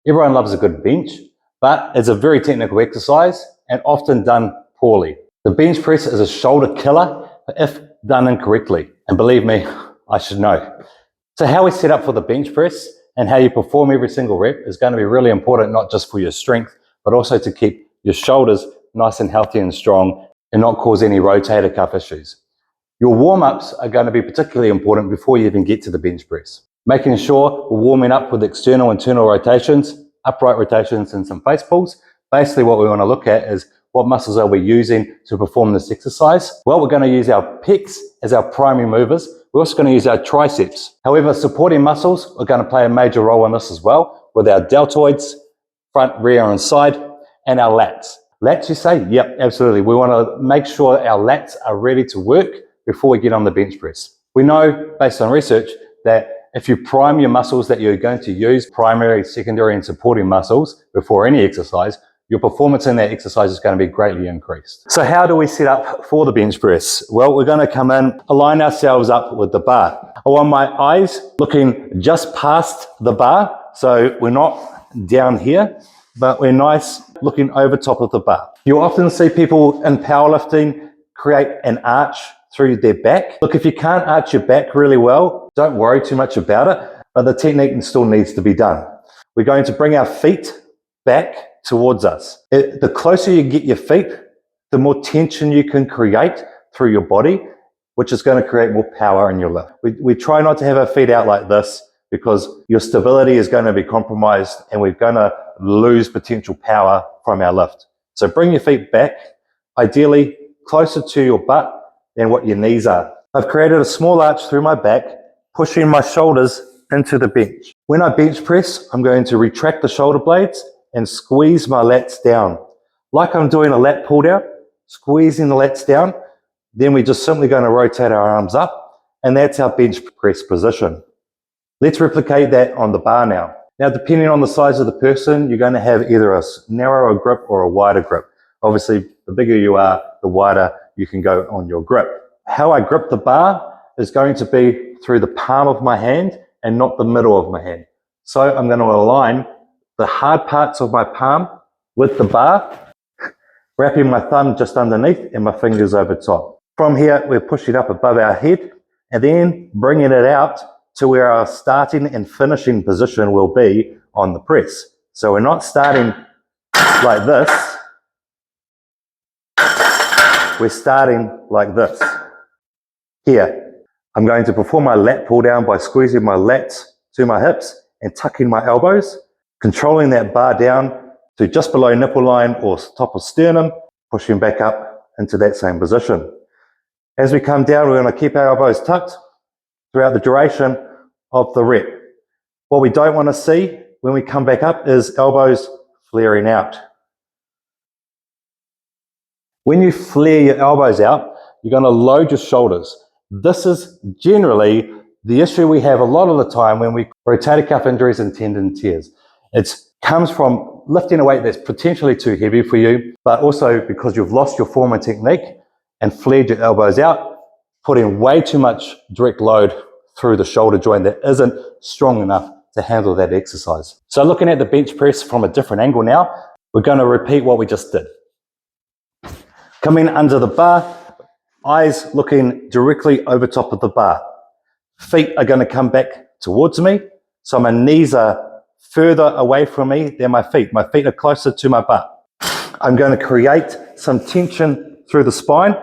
Everyone loves a good bench, but it's a very technical exercise and often done poorly. The bench press is a shoulder killer if done incorrectly. And believe me, I should know. So how we set up for the bench press and how you perform every single rep is going to be really important, not just for your strength, but also to keep your shoulders nice and healthy and strong and not cause any rotator cuff issues. Your warm-ups are going to be particularly important before you even get to the bench press. Making sure we're warming up with external, internal rotations, upright rotations and some face pulls. Basically what we want to look at is what muscles are we using to perform this exercise? Well, we're going to use our pecs as our primary movers. We're also going to use our triceps. However, supporting muscles are going to play a major role in this as well, with our deltoids, front, rear and side, and our lats. Lats, you say? Yep, absolutely. We want to make sure our lats are ready to work before we get on the bench press. We know, based on research, that if you prime your muscles that you're going to use, primary, secondary, and supporting muscles before any exercise, your performance in that exercise is going to be greatly increased. So how do we set up for the bench press? Well, we're going to come in, align ourselves up with the bar. I want my eyes looking just past the bar, so we're not down here, but we're nice looking over top of the bar. You'll often see people in powerlifting create an arch through their back. Look, if you can't arch your back really well, don't worry too much about it, but the technique still needs to be done. We're going to bring our feet back towards us. The closer you get your feet, the more tension you can create through your body, which is going to create more power in your lift. We try not to have our feet out like this because your stability is going to be compromised and we're going to lose potential power from our lift. So bring your feet back, ideally closer to your butt than what your knees are. I've created a small arch through my back, pushing my shoulders into the bench. When I bench press, I'm going to retract the shoulder blades and squeeze my lats down. Like I'm doing a lat pull down, squeezing the lats down, then we're just simply going to rotate our arms up, and that's our bench press position. Let's replicate that on the bar now. Now, depending on the size of the person, you're going to have either a narrower grip or a wider grip. Obviously, the bigger you are, the wider you can go on your grip. How I grip the bar is going to be through the palm of my hand and not the middle of my hand. So I'm going to align the hard parts of my palm with the bar, wrapping my thumb just underneath and my fingers over top. From here, we're pushing up above our head and then bringing it out to where our starting and finishing position will be on the press. So we're not starting like this, we're starting like this. Here, I'm going to perform my lat pull down by squeezing my lats to my hips and tucking my elbows, controlling that bar down to just below nipple line or top of sternum, pushing back up into that same position. As we come down, we're going to keep our elbows tucked throughout the duration of the rep. What we don't want to see when we come back up is elbows flaring out. When you flare your elbows out, you're going to load your shoulders. This is generally the issue we have a lot of the time when we rotator cuff injuries and tendon tears. It comes from lifting a weight that's potentially too heavy for you, but also because you've lost your form and technique and flared your elbows out, putting way too much direct load through the shoulder joint that isn't strong enough to handle that exercise. So looking at the bench press from a different angle now, we're going to repeat what we just did. Coming under the bar, eyes looking directly over top of the bar. Feet are going to come back towards me, so my knees are further away from me than my feet. My feet are closer to my butt. I'm going to create some tension through the spine,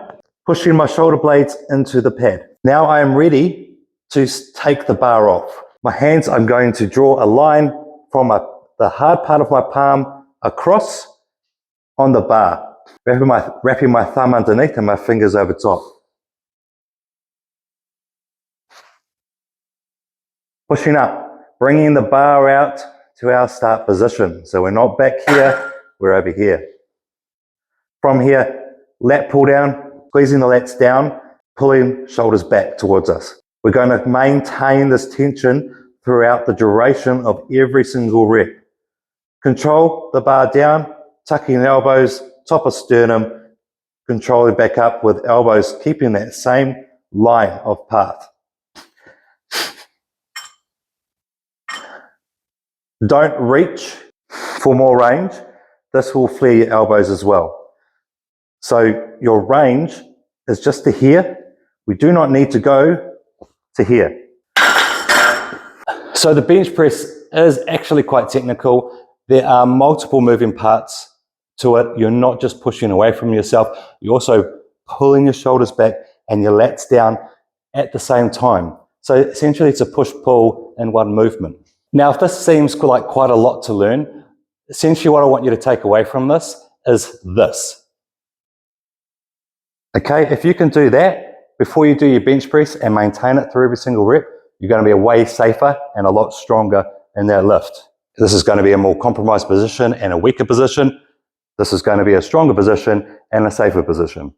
pushing my shoulder blades into the pad. Now I am ready to take the bar off. My hands, I'm going to draw a line from the hard part of my palm across on the bar, wrapping my thumb underneath and my fingers over top. Pushing up, bringing the bar out to our start position. So we're not back here, we're over here. From here, lat pull down, squeezing the lats down, pulling shoulders back towards us. We're going to maintain this tension throughout the duration of every single rep. Control the bar down, tucking the elbows, top of sternum, control it back up with elbows keeping that same line of path. Don't reach For more range, this will flare your elbows as well. So your range is just to here. We do not need to go to here. So the bench press is actually quite technical. There are multiple moving parts to it. You're not just pushing away from yourself. You're also pulling your shoulders back and your lats down at the same time. So essentially it's a push-pull in one movement. Now, if this seems like quite a lot to learn, essentially what I want you to take away from this is this. Okay, if you can do that before you do your bench press and maintain it through every single rep, you're going to be way safer and a lot stronger in that lift. This is going to be a more compromised position and a weaker position. This is going to be a stronger position and a safer position.